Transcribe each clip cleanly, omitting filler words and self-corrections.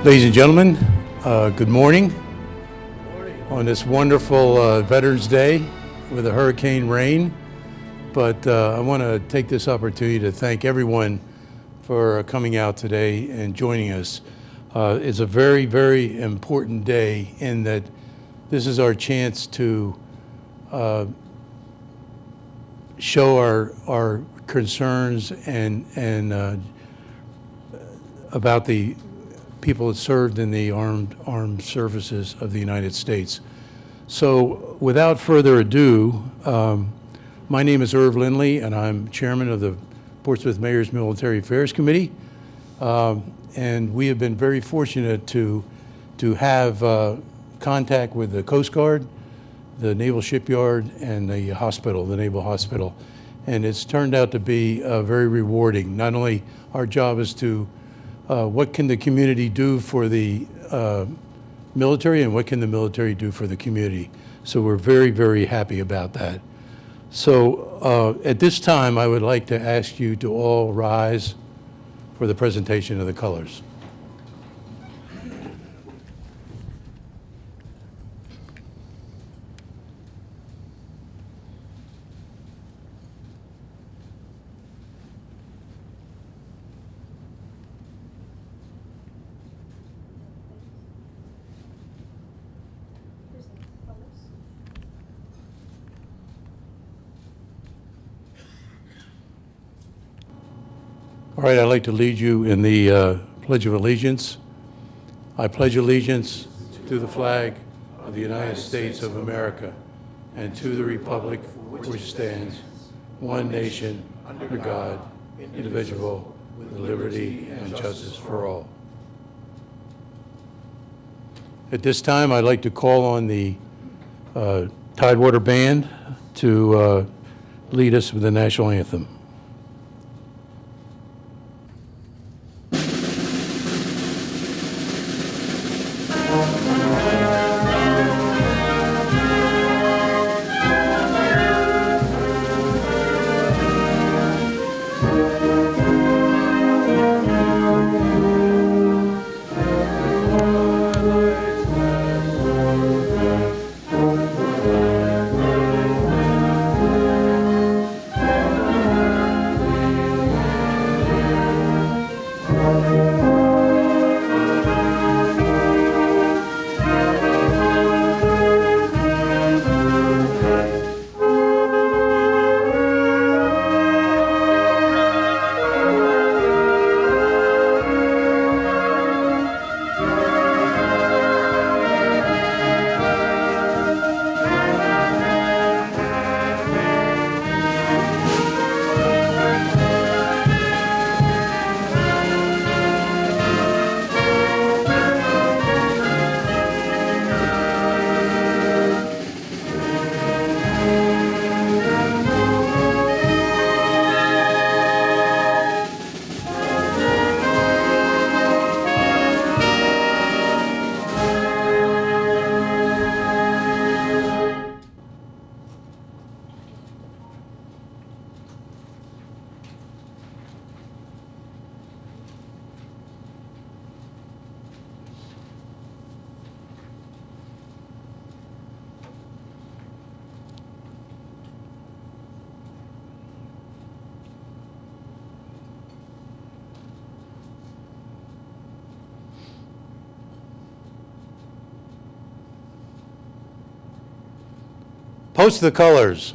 Ladies and gentlemen, good morning. On this wonderful Veterans Day with a hurricane rain. But I want to take this opportunity to thank everyone for coming out today and joining us. It's a very, very important day in that this is our chance to show our concerns and about the people that served in the armed services of the United States. So without further ado, my name is Irv Lindley, and I'm chairman of the Portsmouth Mayor's Military Affairs Committee. And we have been very fortunate to have contact with the Coast Guard, the Naval Shipyard, and the hospital, the Naval Hospital. And it's turned out to be very rewarding. Not only our job is to what can the community do for the military, and what can the military do for the community? So we're very, very happy about that. So at this time, I would like to ask you to all rise for the presentation of the colors. All right, I'd like to lead you in the Pledge of Allegiance. I pledge allegiance to the flag of the United States of America and to the republic which stands, one nation, under God, indivisible, with liberty and justice for all. At this time, I'd like to call on the Tidewater Band to lead us with the national anthem. Post the colors.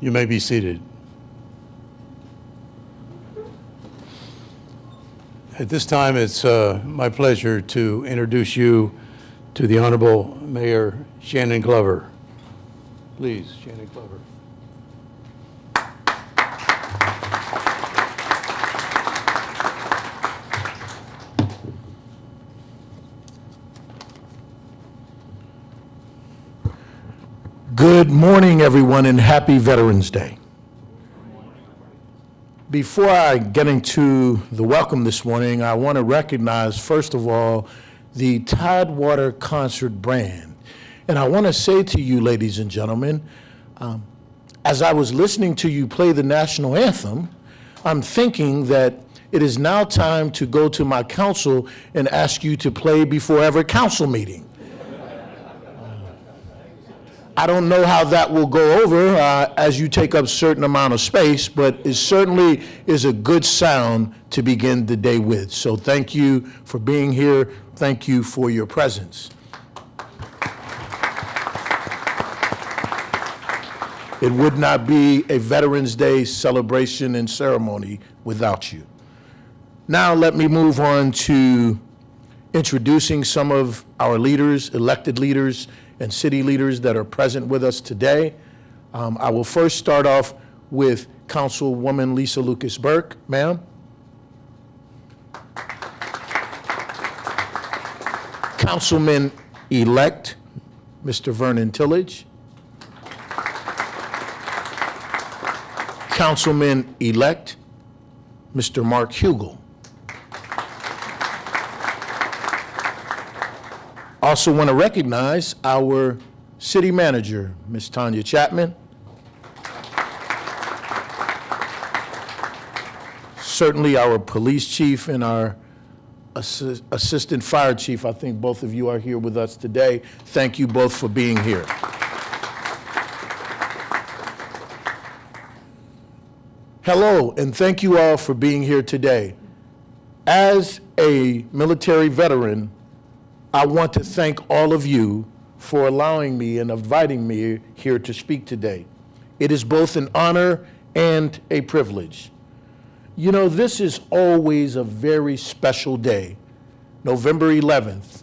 You may be seated. At this time, it's my pleasure to introduce you to the Honorable Mayor Shannon Glover. Please, Shannon Glover. Good morning, everyone, and happy Veterans Day. Before I get into the welcome this morning, I want to recognize, first of all, the Tidewater Concert Band. And I want to say to you, ladies and gentlemen, as I was listening to you play the national anthem, I'm thinking that it is now time to go to my council and ask you to play before every council meeting. I don't know how that will go over as you take up a certain amount of space, but it certainly is a good sound to begin the day with. So thank you for being here. Thank you for your presence. It would not be a Veterans Day celebration and ceremony without you. Now let me move on to introducing some of our leaders, elected leaders, and city leaders that are present with us today. I will first start off with Councilwoman Lisa Lucas Burke. Ma'am. Councilman-elect Mr. Vernon Tillage. Councilman-elect Mr. Mark Hugel. Also want to recognize our city manager, Ms. Tanya Chapman. Certainly our police chief and our assistant fire chief. I think both of you are here with us today. Thank you both for being here. Hello, and thank you all for being here today. As a military veteran, I want to thank all of you for allowing me and inviting me here to speak today. It is both an honor and a privilege. You know, this is always a very special day. November 11th,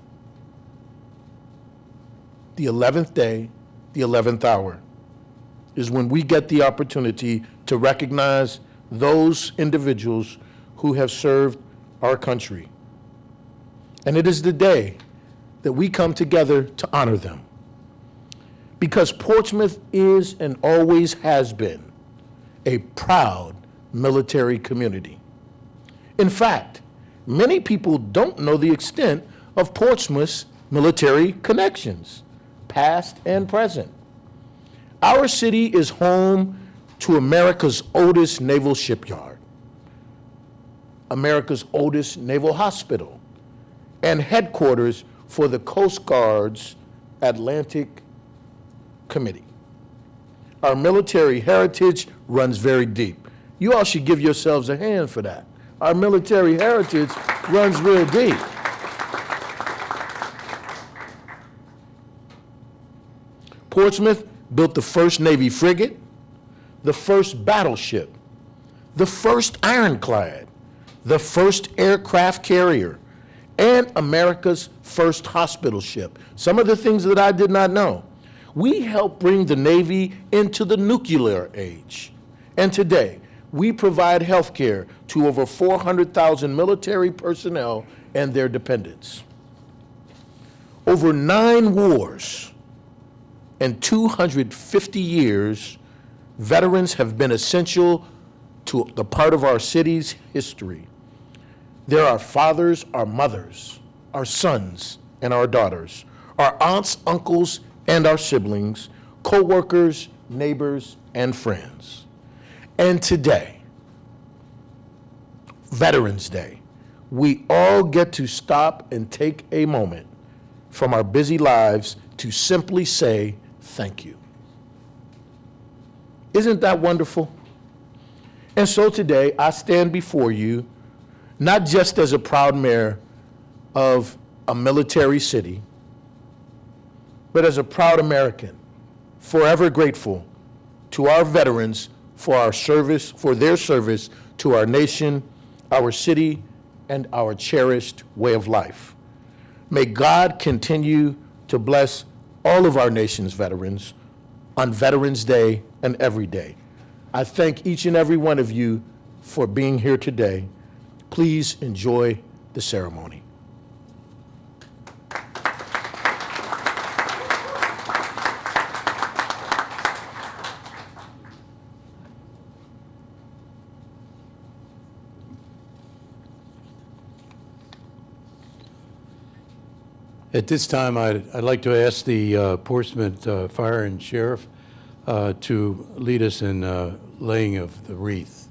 the 11th day, the 11th hour, is when we get the opportunity to recognize those individuals who have served our country. And it is the day that we come together to honor them. Because Portsmouth is and always has been a proud military community. In fact, many people don't know the extent of Portsmouth's military connections, past and present. Our city is home to America's oldest naval shipyard, America's oldest naval hospital, and headquarters for the Coast Guard's Atlantic Committee. Our military heritage runs very deep. You all should give yourselves a hand for that. Our military heritage runs real deep. Portsmouth built the first Navy frigate, the first battleship, the first ironclad, the first aircraft carrier, and America's first hospital ship. Some of the things that I did not know. We helped bring the Navy into the nuclear age. And today, we provide health care to over 400,000 military personnel and their dependents. Over 9 wars and 250 years, veterans have been essential to the part of our city's history. They're our fathers, our mothers, our sons, and our daughters, our aunts, uncles, and our siblings, co-workers, neighbors, and friends. And today, Veterans Day, we all get to stop and take a moment from our busy lives to simply say thank you. Isn't that wonderful? And so today, I stand before you not just as a proud mayor of a military city, but as a proud American, forever grateful to our veterans for our service, for their service to our nation, our city, and our cherished way of life. May God continue to bless all of our nation's veterans on Veterans Day and every day. I thank each and every one of you for being here today. Please enjoy the ceremony. At this time, I'd like to ask the Portsmouth Fire and Sheriff to lead us in laying of the wreath.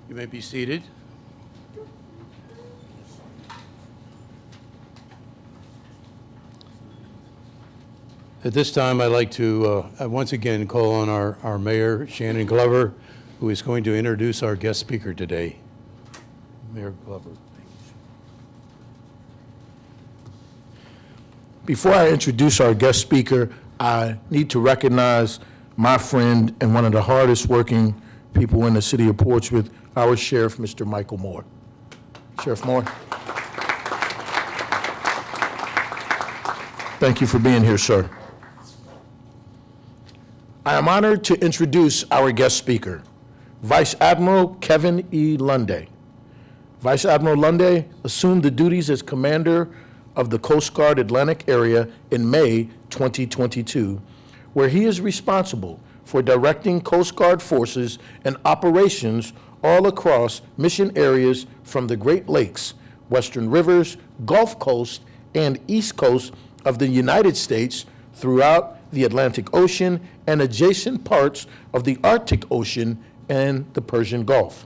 You may be seated. At this time, I'd like to once again call on our mayor, Shannon Glover, who is going to introduce our guest speaker today. Mayor Glover. Before I introduce our guest speaker, I need to recognize my friend and one of the hardest working people in the city of Portsmouth, our sheriff, Mr. Michael Moore. Sheriff Moore. Thank you for being here, sir. I am honored to introduce our guest speaker, Vice Admiral Kevin E. Lunday. Vice Admiral Lunday assumed the duties as commander of the Coast Guard Atlantic area in May 2022, where he is responsible for directing Coast Guard forces and operations all across mission areas from the Great Lakes, Western Rivers, Gulf Coast, and East Coast of the United States throughout the Atlantic Ocean and adjacent parts of the Arctic Ocean and the Persian Gulf.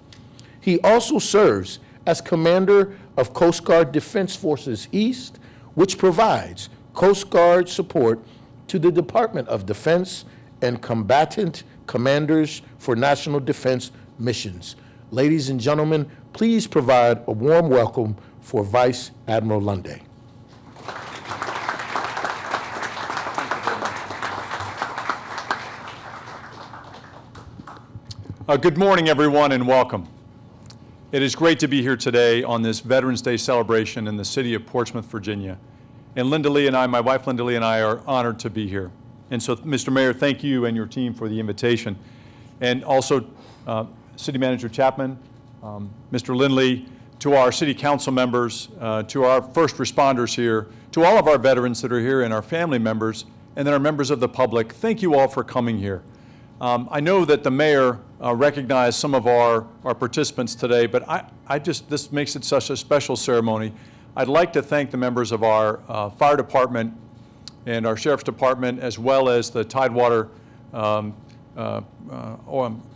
He also serves as commander of Coast Guard Defense Forces East, which provides Coast Guard support to the Department of Defense and combatant commanders for national defense missions. Ladies and gentlemen, please provide a warm welcome for Vice Admiral Lunday. Good morning, everyone, and welcome. It is great to be here today on this Veterans Day celebration in the city of Portsmouth, Virginia. And Linda Lee and I, my wife Linda Lee and I, are honored to be here. And so, Mr. Mayor, thank you and your team for the invitation. And also, City Manager Chapman, Mr. Lindley, to our city council members, to our first responders here, to all of our veterans that are here and our family members, and then our members of the public, thank you all for coming here. I know that the mayor recognized some of our participants today, but this makes it such a special ceremony. I'd like to thank the members of our fire department and our sheriff's department, as well as the Tidewater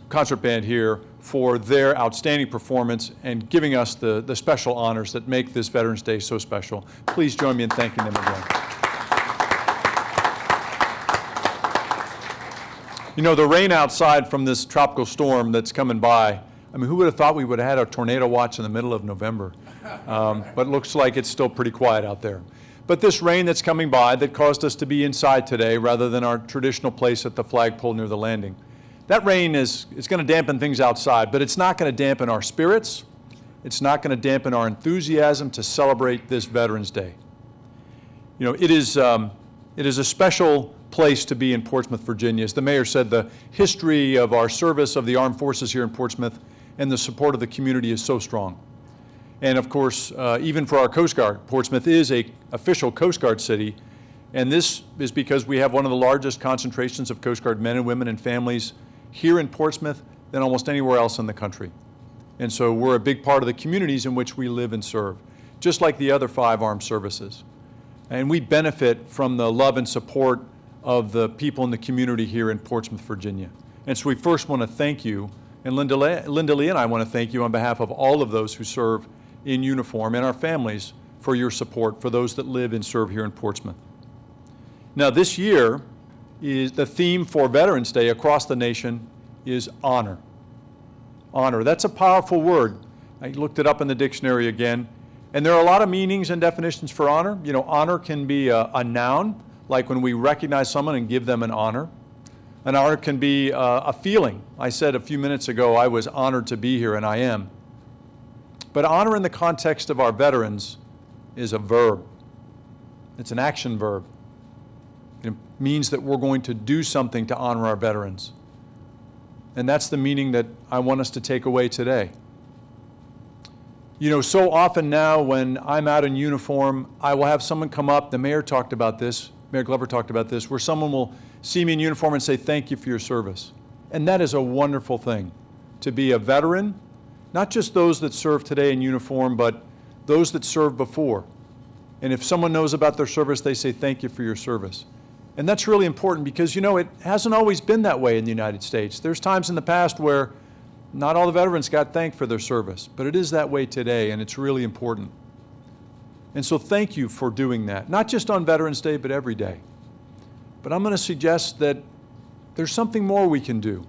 concert band here for their outstanding performance and giving us the special honors that make this Veterans Day so special. Please join me in thanking them again. You know, the rain outside from this tropical storm that's coming by, I mean, who would have thought we would have had a tornado watch in the middle of November? But it looks like it's still pretty quiet out there. But this rain that's coming by that caused us to be inside today rather than our traditional place at the flagpole near the landing, that rain is going to dampen things outside, but it's not going to dampen our spirits. It's not going to dampen our enthusiasm to celebrate this Veterans Day. You know, it is a special place to be in Portsmouth, Virginia. As the mayor said, the history of our service of the armed forces here in Portsmouth and the support of the community is so strong. And of course, even for our Coast Guard, Portsmouth is an official Coast Guard city, and this is because we have one of the largest concentrations of Coast Guard men and women and families here in Portsmouth than almost anywhere else in the country. And so we're a big part of the communities in which we live and serve, just like the other 5 armed services. And we benefit from the love and support of the people in the community here in Portsmouth, Virginia. And so we first want to thank you, and Linda Lee and I want to thank you on behalf of all of those who serve in uniform and our families for your support for those that live and serve here in Portsmouth. Now this year, is the theme for Veterans Day across the nation is honor. Honor, that's a powerful word. I looked it up in the dictionary again, and there are a lot of meanings and definitions for honor. You know, honor can be a noun, like when we recognize someone and give them an honor. An honor can be a feeling. I said a few minutes ago I was honored to be here, and I am. But honor in the context of our veterans is a verb. It's an action verb. It means that we're going to do something to honor our veterans. And that's the meaning that I want us to take away today. You know, so often now when I'm out in uniform, I will have someone come up, the mayor talked about this, Mayor Glover talked about this, where someone will see me in uniform and say, thank you for your service. And that is a wonderful thing, to be a veteran, not just those that serve today in uniform, but those that served before. And if someone knows about their service, they say, thank you for your service. And that's really important because, you know, it hasn't always been that way in the United States. There's times in the past where not all the veterans got thanked for their service, but it is that way today, and it's really important. And so thank you for doing that, not just on Veterans Day, but every day. But I'm going to suggest that there's something more we can do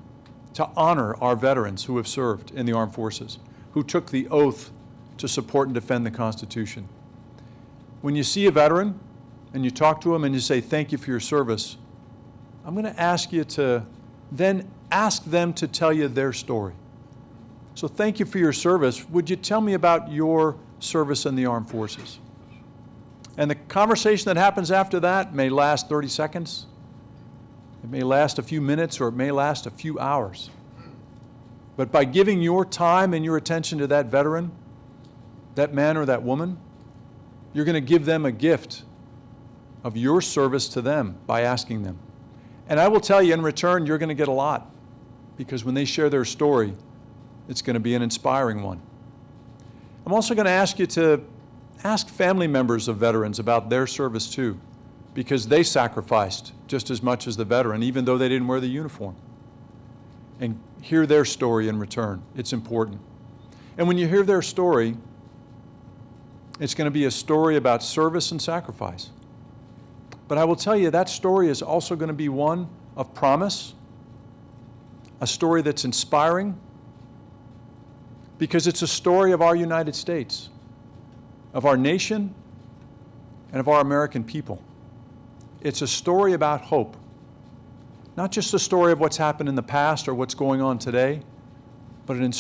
to honor our veterans who have served in the armed forces, who took the oath to support and defend the Constitution. When you see a veteran and you talk to them and you say, thank you for your service, I'm going to ask you to then ask them to tell you their story. So thank you for your service. Would you tell me about your service in the armed forces? And the conversation that happens after that may last 30 seconds. It may last a few minutes, or it may last a few hours. But by giving your time and your attention to that veteran, that man or that woman, you're going to give them a gift of your service to them by asking them. And I will tell you, in return, you're going to get a lot, because when they share their story, it's going to be an inspiring one. I'm also going to ask you to ask family members of veterans about their service too, because they sacrificed just as much as the veteran, even though they didn't wear the uniform. And hear their story in return. It's important. And when you hear their story, it's going to be a story about service and sacrifice. But I will tell you, that story is also going to be one of promise, a story that's inspiring, because it's a story of our United States, of our nation, and of our American people. It's a story about hope, not just a story of what's happened in the past or what's going on today, but a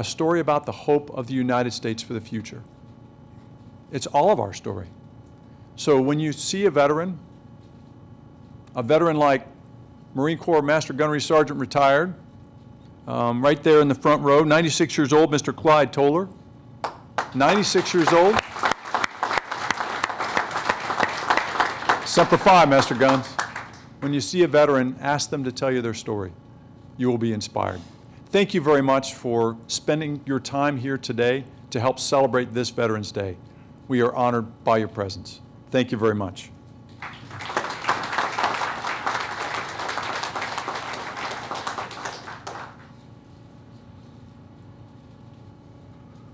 story about the hope of the United States for the future. It's all of our story. So when you see a veteran like Marine Corps Master Gunnery Sergeant retired, right there in the front row, 96 years old, Mr. Clyde Toller, 96 years old. Semper Fi, Master Guns. When you see a veteran, ask them to tell you their story. You will be inspired. Thank you very much for spending your time here today to help celebrate this Veterans Day. We are honored by your presence. Thank you very much.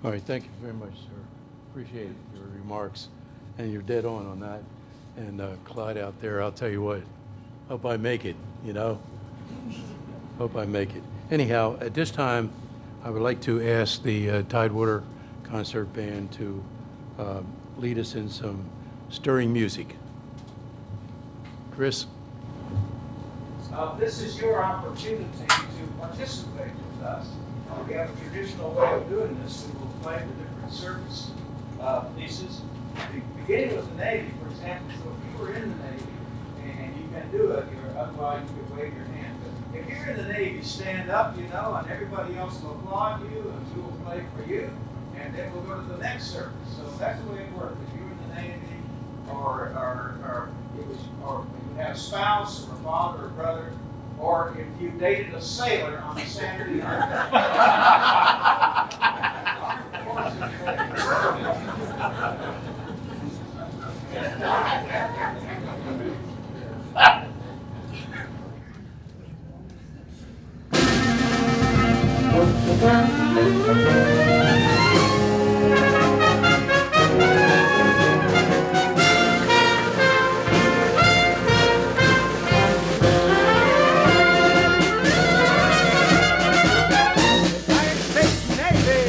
All right, thank you very much, sir. Appreciate your remarks, and you're dead on that. And Clyde out there, I'll tell you what, hope I make it, you know? Hope I make it. Anyhow, at this time, I would like to ask the Tidewater Concert Band to lead us in some stirring music. Chris? This is your opportunity to participate with us. We have a traditional way of doing this. We will play the different service pieces. Beginning with the Navy, for example, so if you were in the Navy, and you can do it, otherwise you could wave your hand. But if you're in the Navy, stand up, you know, and everybody else will applaud you, and we will play for you, and then we'll go to the next service. So that's the way it works. If you were in the Navy, or you have a spouse, or a father, or brother, or if you dated a sailor on a Saturday night. United States Navy.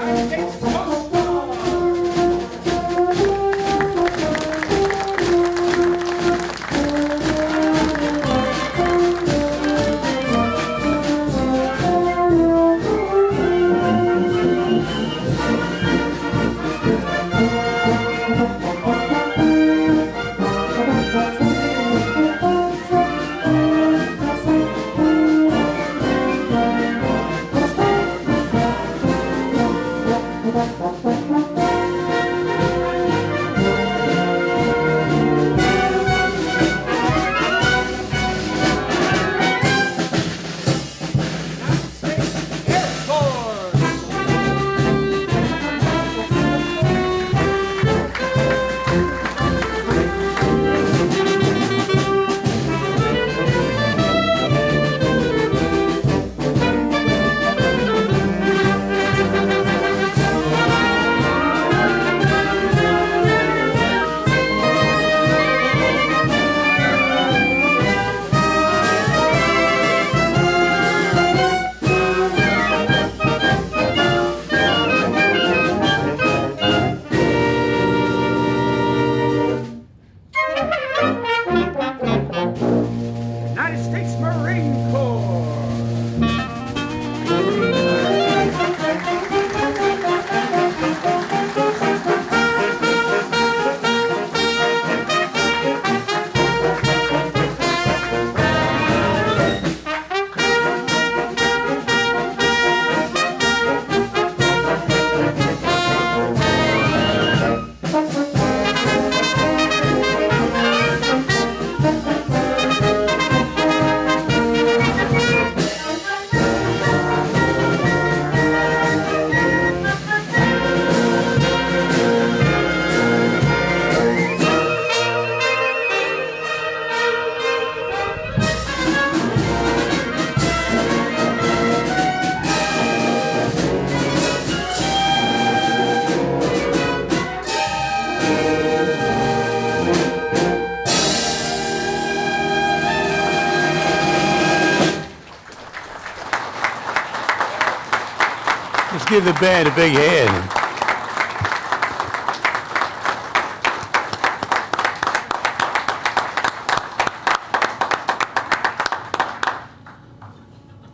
United States Coast Guard. United States Air Force. United States Marine Corps. Let's give the band a big hand.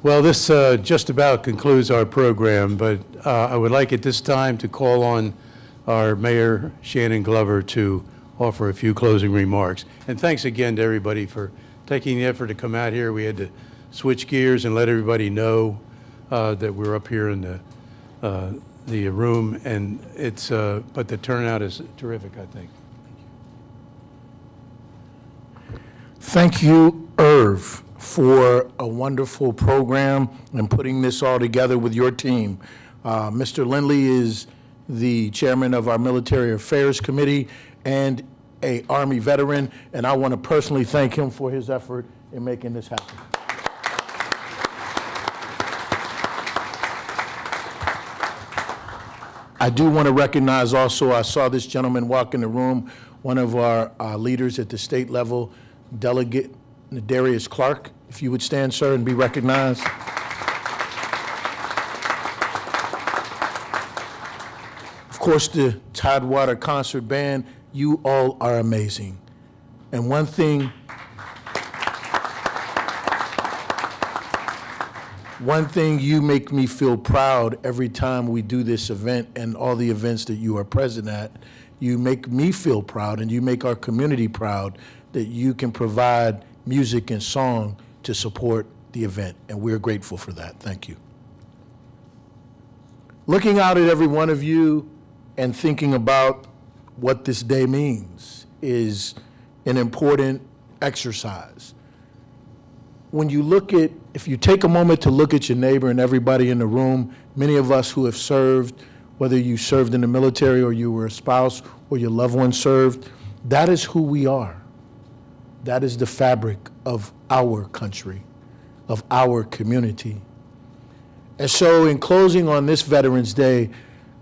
Well, this just about concludes our program, but I would like at this time to call on our Mayor Shannon Glover to offer a few closing remarks. And thanks again to everybody for taking the effort to come out here. We had to switch gears and let everybody know that we're up here in the room, and it's but the turnout is terrific, I think. Thank you, Irv, for a wonderful program and putting this all together with your team. Mr. Lindley is the chairman of our Military Affairs Committee and a Army veteran, and I want to personally thank him for his effort in making this happen. I do want to recognize also, I saw this gentleman walk in the room, one of our leaders at the state level, Delegate Nadarius Clark. If you would stand, sir, and be recognized. Of course, the Tidewater Concert Band, you all are amazing. And one thing you make me feel proud every time we do this event and all the events that you are present at. You make me feel proud and you make our community proud that you can provide music and song to support the event. And we're grateful for that. Thank you. Looking out at every one of you and thinking about what this day means is an important exercise. When you look at, if you take a moment to look at your neighbor and everybody in the room, many of us who have served, whether you served in the military or you were a spouse or your loved one served, that is who we are. That is the fabric of our country, of our community. And so in closing on this Veterans Day,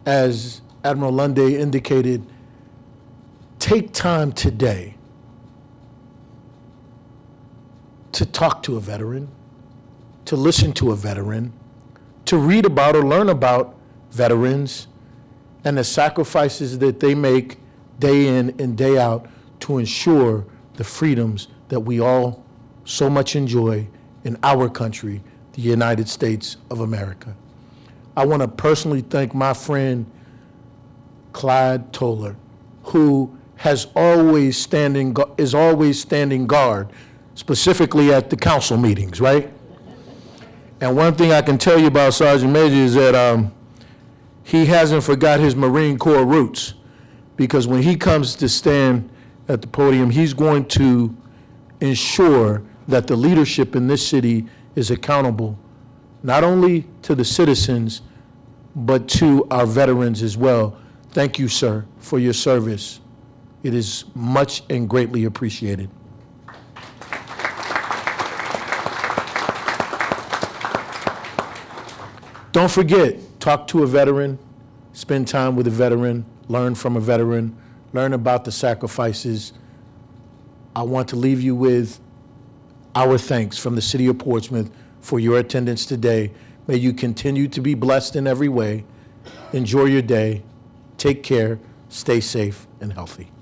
as Admiral Lunde indicated, take time today to talk to a veteran, to listen to a veteran, to read about or learn about veterans and the sacrifices that they make day in and day out to ensure the freedoms that we all so much enjoy in our country, the United States of America. I want to personally thank my friend Clyde Toller, who is always standing guard, specifically at the council meetings, right? And one thing I can tell you about Sergeant Major is that he hasn't forgot his Marine Corps roots, because when he comes to stand at the podium, he's going to ensure that the leadership in this city is accountable, not only to the citizens, but to our veterans as well. Thank you, sir, for your service. It is much and greatly appreciated. Don't forget, talk to a veteran, spend time with a veteran, learn from a veteran, learn about the sacrifices. I want to leave you with our thanks from the City of Portsmouth for your attendance today. May you continue to be blessed in every way. Enjoy your day. Take care. Stay safe and healthy.